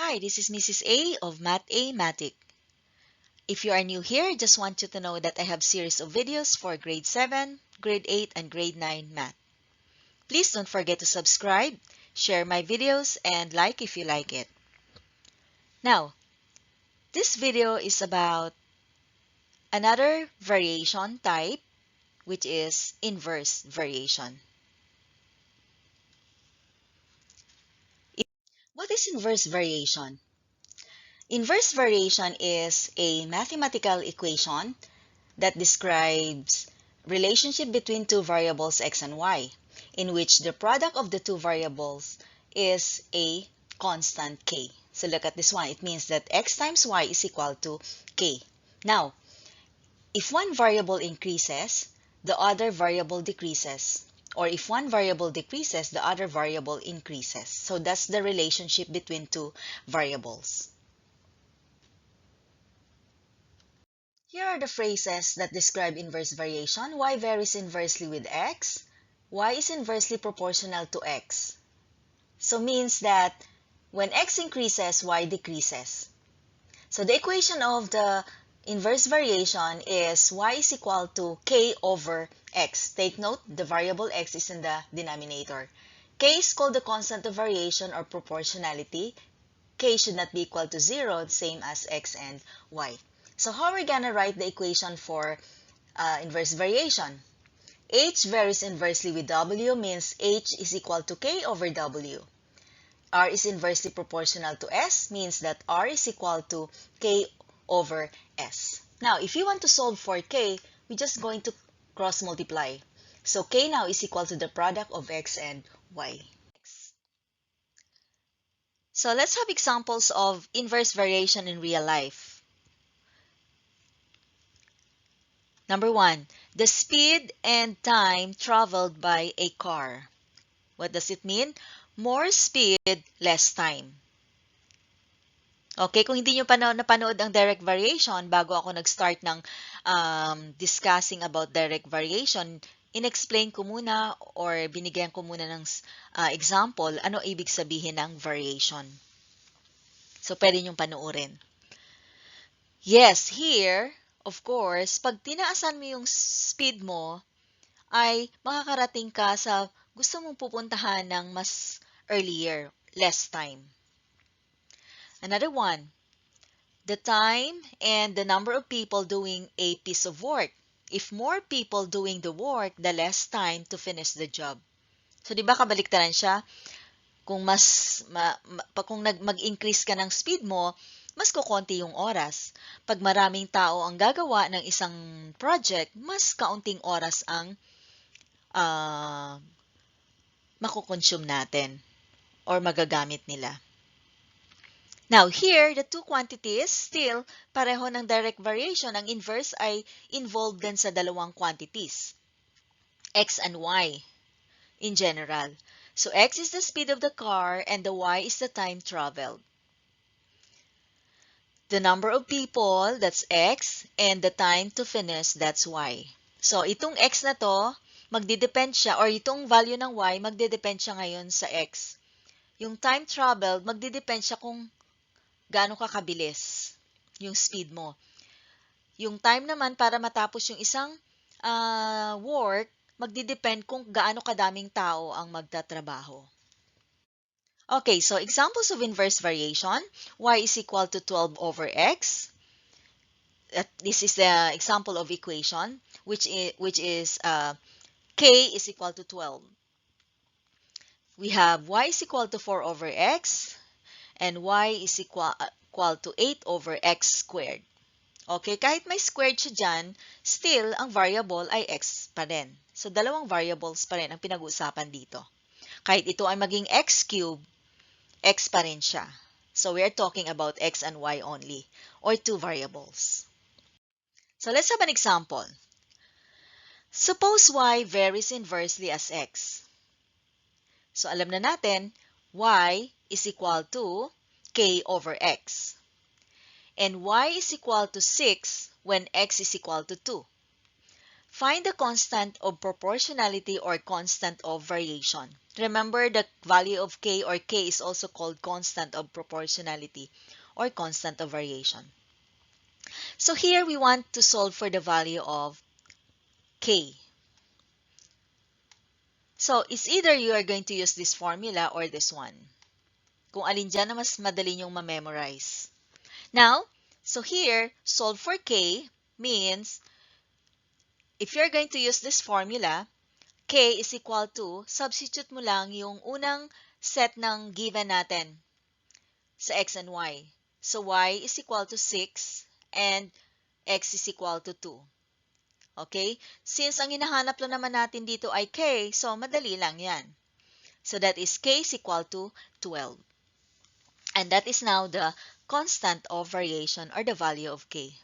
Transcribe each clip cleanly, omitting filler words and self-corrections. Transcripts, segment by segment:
Hi, this is Mrs. A of Math-A-Matic. If you are new here, just want you to know that I have series of videos for grade 7, grade 8, and grade 9 math. Please don't forget to subscribe, share my videos, and like if you like it. Now, this video is about another variation type, which is inverse variation. What is inverse variation? Inverse variation is a mathematical equation that describes relationship between two variables x and y, in which the product of the two variables is a constant k. So look at this one. It means that x times y is equal to k. Now, if one variable increases, the other variable decreases. Or if one variable decreases, the other variable increases. So that's the relationship between two variables. Here are the phrases that describe inverse variation. Y varies inversely with x. Y is inversely proportional to x. So means that when x increases, y decreases. So the equation of the inverse variation is y is equal to k over x. Take note, the variable x is in the denominator. K is called the constant of variation or proportionality. K should not be equal to 0, same as x and y. So how are we going to write the equation for inverse variation? H varies inversely with W means H is equal to K over W. R is inversely proportional to S means that R is equal to K over S. Now, if you want to solve for K, we're just going to cross multiply. So K now is equal to the product of X and Y. So let's have examples of inverse variation in real life. Number 1, the speed and time traveled by a car. What does it mean? More speed, less time. Okay, kung hindi nyo napanood ang direct variation, bago ako nag-start ng discussing about direct variation, in-explain ko muna or binigyan ko muna ng example, ano ibig sabihin ng variation. So, pwede nyong panoorin. Yes, here, of course, pag tinaasan mo yung speed mo, ay makakarating ka sa gusto mong pupuntahan ng mas earlier, less time. Another one, the time and the number of people doing a piece of work. If more people doing the work, the less time to finish the job. So, di ba kabaliktaran siya? Kung mag-increase ka ng speed mo, mas kukonti yung oras. Pag maraming tao ang gagawa ng isang project, mas kaunting oras ang makukonsume natin or magagamit nila. Now, here, the two quantities, still, pareho ng direct variation. Ang inverse ay involved din sa dalawang quantities, x and y, in general. So, x is the speed of the car and the y is the time traveled. The number of people, that's x, and the time to finish, that's y. So, itong x na to, magdidepend siya, or itong value ng y, magdidepend siya ngayon sa x. Yung time traveled, magdidepend siya kung gaano ka kabilis yung speed mo. Yung time naman para matapos yung isang work, magdidepend kung gaano kadaming tao ang magtatrabaho. Okay, so examples of inverse variation. Y is equal to 12 over x. This is the example of equation, which is k is equal to 12. We have y is equal to 4 over x, and y is equal to 8 over x squared. Okay, kahit may squared siya dyan, still, ang variable ay x pa rin. So, dalawang variables pa rin ang pinag-uusapan dito. Kahit ito ay maging x cube, x pa rin siya. So, we are talking about x and y only, or two variables. So, let's have an example. Suppose y varies inversely as x. So, alam na natin, y is equal to k over x. And y is equal to 6 when x is equal to 2. Find the constant of proportionality or constant of variation. Remember the value of k, or k is also called constant of proportionality or constant of variation. So here we want to solve for the value of k. So it's either you are going to use this formula or this one. Kung alin dyan na mas madali nyong ma-memorize. Now, so here, solve for k means if you're going to use this formula, k is equal to, substitute mo lang yung unang set ng given natin sa x and y. So y is equal to 6 and x is equal to 2. Okay? Since ang hinahanap lang naman natin dito ay k, so madali lang yan. So that is k is equal to 12. And that is now the constant of variation or the value of k.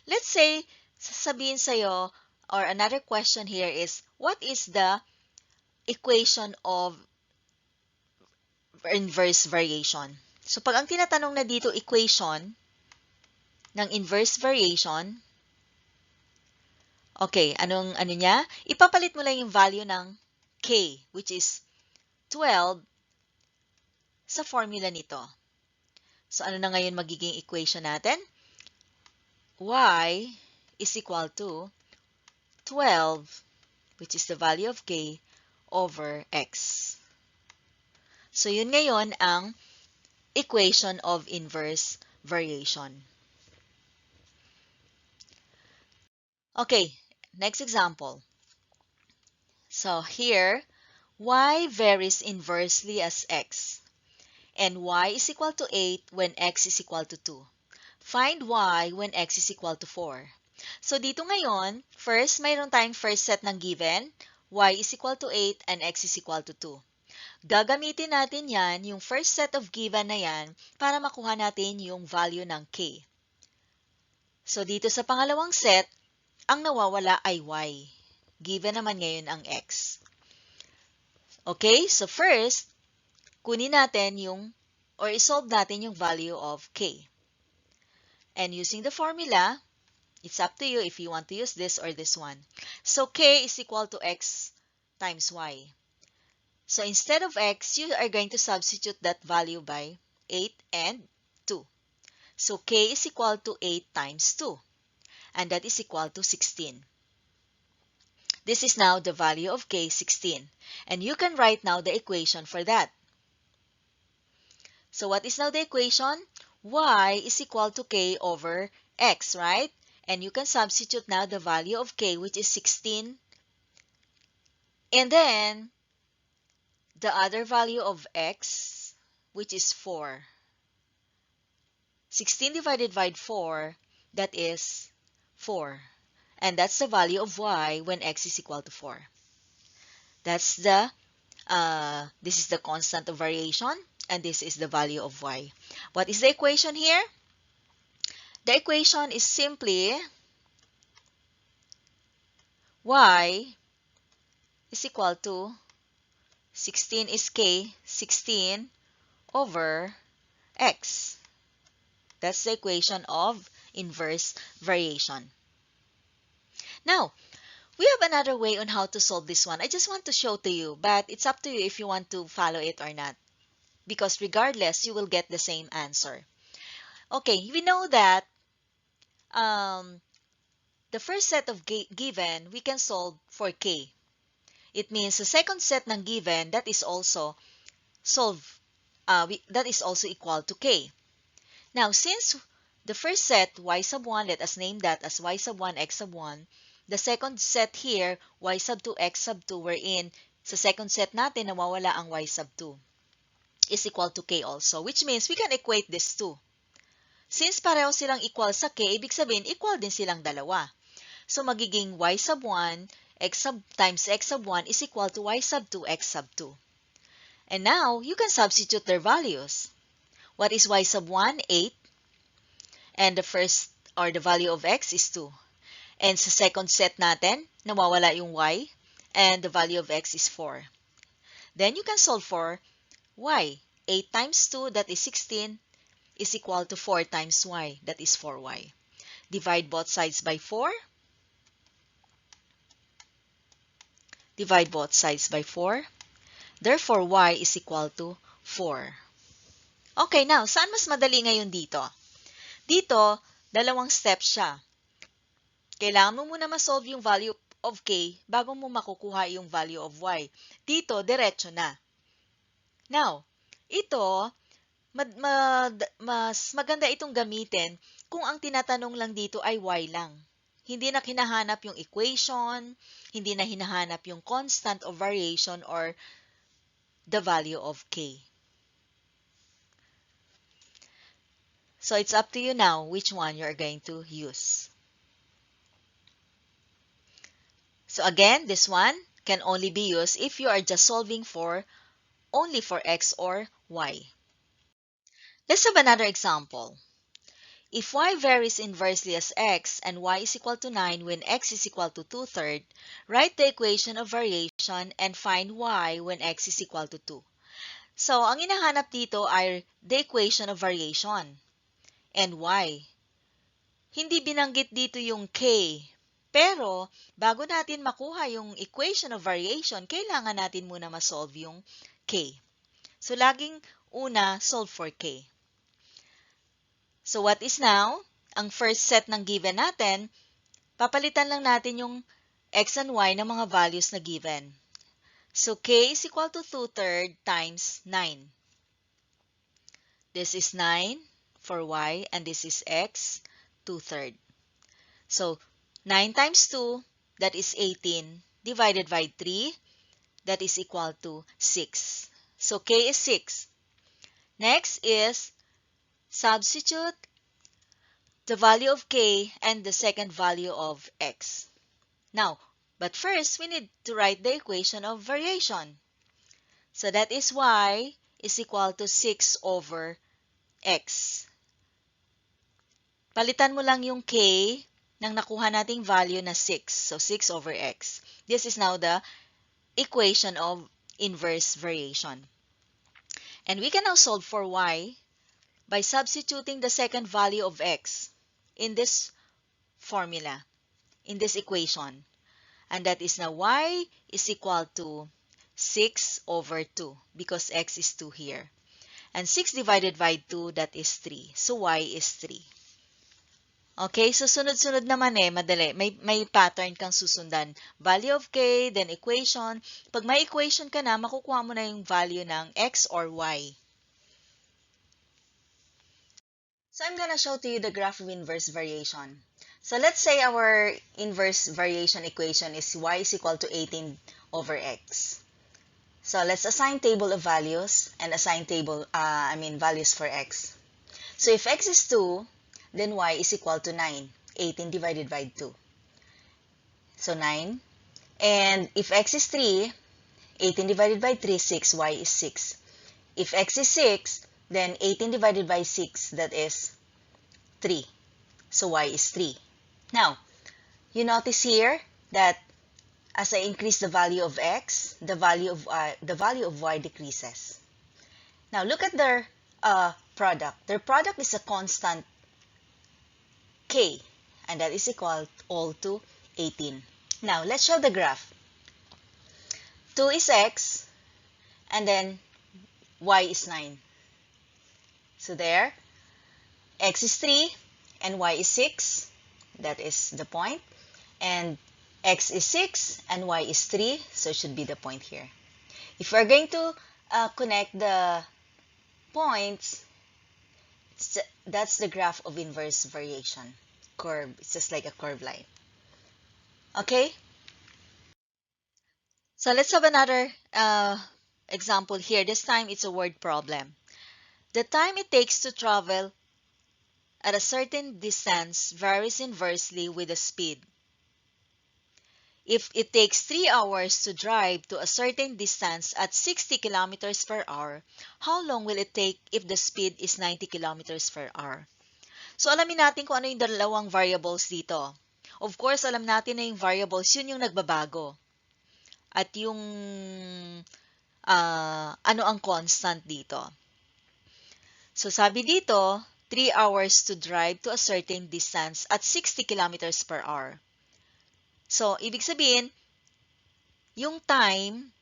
Let's say, sasabihin sa'yo, or another question here is, what is the equation of inverse variation? So, pag ang tinatanong na dito equation ng inverse variation, okay, ano niya? Ipapalit mo lang yung value ng k, which is 12, sa formula nito. So, ano na ngayon magiging equation natin? Y is equal to 12, which is the value of k, over x. So, yun ngayon ang equation of inverse variation. Okay, next example. So, here, y varies inversely as x, and y is equal to 8 when x is equal to 2. Find y when x is equal to 4. So, dito ngayon, first, mayroon tayong first set ng given, y is equal to 8 and x is equal to 2. Gagamitin natin yan, yung first set of given na yan, para makuha natin yung value ng k. So, dito sa pangalawang set, ang nawawala ay y. Given naman ngayon ang x. Okay, so first, kunin natin yung, or isolve natin yung value of k. And using the formula, it's up to you if you want to use this or this one. So, k is equal to x times y. So, instead of x, you are going to substitute that value by 8 and 2. So, k is equal to 8 times 2. And that is equal to 16. This is now the value of k, 16. And you can write now the equation for that. So, what is now the equation? Y is equal to k over x, right? And you can substitute now the value of k, which is 16. And then, the other value of x, which is 4. 16 divided by 4, that is 4. And that's the value of y when x is equal to 4. That's the, this is the constant of variation, and this is the value of y. What is the equation here? The equation is simply y is equal to 16 is k, 16 over x. That's the equation of inverse variation. Now, we have another way on how to solve this one. I just want to show to you, but it's up to you if you want to follow it or not. Because regardless, you will get the same answer. Okay, we know that the first set of given, we can solve for k. It means the second set ng given, that is also that is also equal to k. Now, since the first set, y sub 1, let us name that as y sub 1, x sub 1. The second set here, y sub 2, x sub 2, wherein sa second set natin, nawawala ang y sub 2, is equal to k also, which means we can equate these two. Since pareho silang equal sa k, ibig sabihin, equal din silang dalawa. So, magiging y sub 1 times x sub 1 is equal to y sub 2, x sub 2. And now, you can substitute their values. What is y sub 1? 8. And the first, or the value of x is 2. And sa second set natin, nawawala yung y. And the value of x is 4. Then, you can solve for y. 8 times 2, that is 16, is equal to 4 times y, that is 4y. Divide both sides by 4. Divide both sides by 4. Therefore, y is equal to 4. Okay, now, saan mas madali ngayon dito? Dito, dalawang steps siya. Kailangan mo muna ma-solve yung value of k bago mo makukuha yung value of y. Dito, diretso na. Now, ito, mas maganda itong gamitin kung ang tinatanong lang dito ay y lang. Hindi na hinahanap yung equation, hindi na hinahanap yung constant of variation or the value of k. So it's up to you now which one you're going to use. So again, this one can only be used if you are just solving for only for x or y. Let's have another example. If y varies inversely as x and y is equal to 9 when x is equal to 2/3, write the equation of variation and find y when x is equal to 2. So, ang hinahanap dito ay the equation of variation and y. Hindi binanggit dito yung k. Pero, bago natin makuha yung equation of variation, kailangan natin muna ma-solve yung k. So, laging una, solve for k. So, what is now? Ang first set ng given natin, papalitan lang natin yung x and y ng mga values na given. So, k is equal to 2/3 times 9. This is 9 for y and this is x, 2/3. So, 9 times 2, that is 18, divided by 3, that is equal to 6. So, k is 6. Next is substitute the value of k and the second value of x. Now, but first, we need to write the equation of variation. So that is y is equal to 6 over x. Palitan mo lang yung k ng nakuha nating value na 6. So 6 over x. This is now the equation of inverse variation. And we can now solve for y by substituting the second value of x in this formula, in this equation. And that is now y is equal to 6 over 2 because x is 2 here. And 6 divided by 2, that is 3. So y is 3. Okay, so sunod-sunod naman madali. May pattern kang susundan. Value of k, then equation. Pag may equation ka na, makukuha mo na yung value ng x or y. So I'm gonna show to you the graph of inverse variation. So let's say our inverse variation equation is y is equal to 18 over x. So let's assign table of values and assign values for x. So if x is 2, then y is equal to 9. 18 divided by 2. So 9. And if x is 3, 18 divided by 3, 6, y is 6. If x is 6, then 18 divided by 6, that is 3. So y is 3. Now, you notice here that as I increase the value of x, the value of y decreases. Now, look at their product. Their product is a constant k, and that is equal all to 18. Now, let's show the graph. 2 is x, and then y is 9. So there, x is 3, and y is 6. That is the point. And x is 6, and y is 3, so it should be the point here. If we're going to connect the points, that's the graph of inverse variation. Curve, it's just like a curved line. Okay? So let's have another example here. This time it's a word problem. The time it takes to travel at a certain distance varies inversely with the speed. If it takes 3 hours to drive to a certain distance at 60 kilometers per hour, how long will it take if the speed is 90 kilometers per hour? So, alamin natin kung ano yung dalawang variables dito. Of course, alam natin na yung variables, yun yung nagbabago. At yung ano ang constant dito. So, sabi dito, 3 hours to drive to a certain distance at 60 kilometers per hour. So, ibig sabihin, Yung time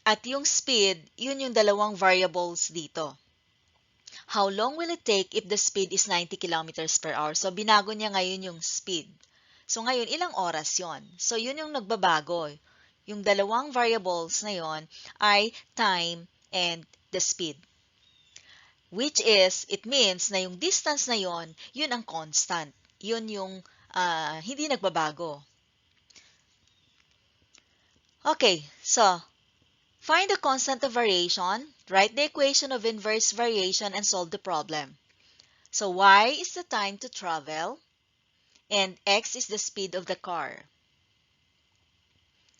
at yung speed, yun yung dalawang variables dito. How long will it take if the speed is 90 kilometers per hour? So, binago niya ngayon yung speed. So, ngayon, ilang oras yon? So, yun yung nagbabago. Yung dalawang variables na yon ay time and the speed. Which is, it means na yung distance na yon, yun ang constant. Yun yung hindi nagbabago. Okay, so, find the constant of variation, write the equation of inverse variation, and solve the problem. So, y is the time to travel, and x is the speed of the car.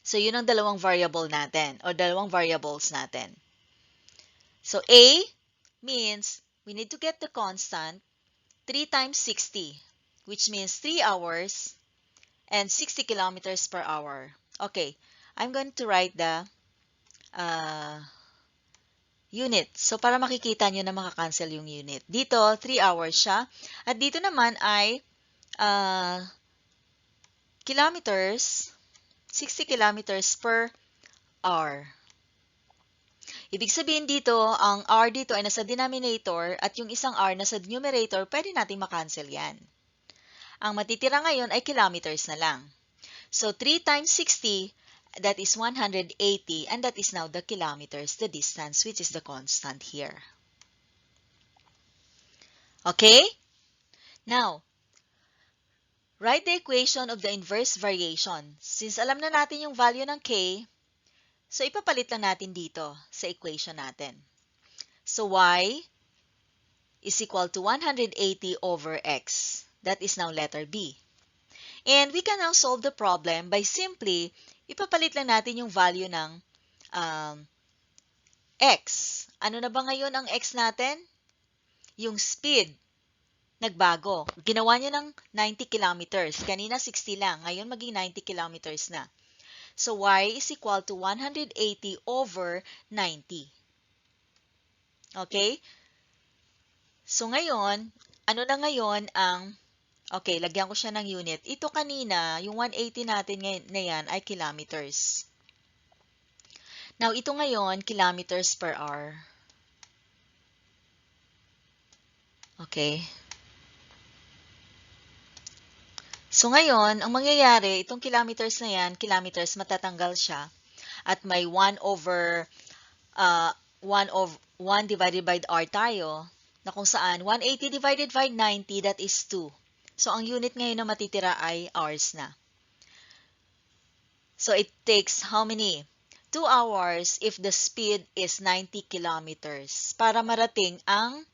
So, yun ang dalawang variable natin, or dalawang variables natin. So, a means we need to get the constant 3 times 60, which means 3 hours and 60 kilometers per hour. Okay, I'm going to write the unit. So, para makikita nyo na makakancel yung unit. Dito, 3 hours siya. At dito naman ay kilometers, 60 kilometers per hour. Ibig sabihin dito, ang hour dito ay nasa denominator at yung isang hour nasa numerator, pwede natin makancel yan. Ang matitira ngayon ay kilometers na lang. So, 3 times 60, that is 180, and that is now the kilometers, the distance, which is the constant here. Okay? Now, write the equation of the inverse variation. Since alam na natin yung value ng k, so ipapalit lang natin dito sa equation natin. So, y is equal to 180 over x. That is now letter B. And we can now solve the problem by simply ipapalit lang natin yung value ng x. Ano na ba ngayon ang x natin? Yung speed. Nagbago. Ginawa niya ng 90 kilometers. Kanina 60 lang. Ngayon maging 90 kilometers na. So, y is equal to 180 over 90. Okay? So, ngayon, ano na ngayon ang, okay, lagyan ko siya ng unit. Ito kanina, yung 180 natin na yan ay kilometers. Now, ito ngayon, kilometers per hour. Okay? So, ngayon, ang mangyayari, itong kilometers na yan, kilometers, matatanggal siya. At may 1 divided by r tayo, na kung saan 180 divided by 90, that is 2. So, ang unit ngayon na matitira ay hours na. So, it takes how many? 2 hours if the speed is 90 kilometers para marating ang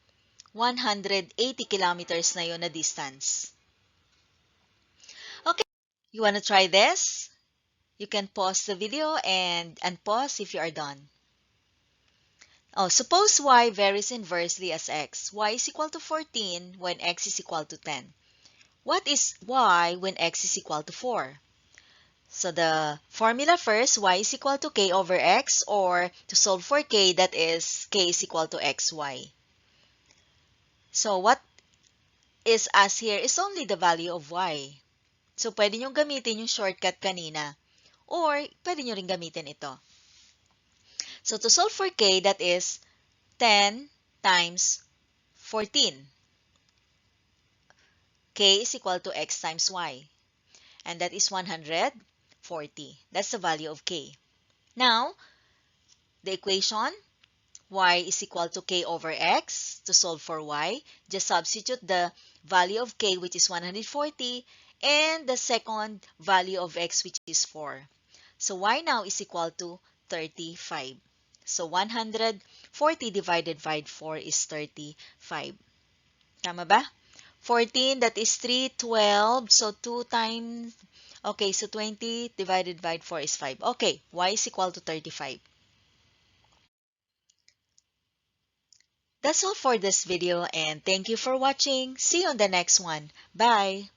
180 kilometers na yun na distance. Okay, you wanna try this? You can pause the video and unpause if you are done. Oh, suppose y varies inversely as x. Y is equal to 14 when x is equal to 10. What is y when x is equal to 4? So the formula first, y is equal to k over x, or to solve for k, that is k is equal to xy. So what is asked here is only the value of y. So pwede nyo gamitin yung shortcut kanina, or pwede nyo rin gamitin ito. So to solve for k, that is 10 times 14. K is equal to x times y. And that is 140. That's the value of k. Now, the equation, y is equal to k over x. To solve for y, just substitute the value of k, which is 140, and the second value of x, which is 4. So, y now is equal to 35. So, 140 divided by 4 is 35. Tama ba? 14, that is 3, 12. So, 2 times, okay, so 20 divided by 4 is 5. Okay, y is equal to 35. That's all for this video, and thank you for watching. See you on the next one. Bye!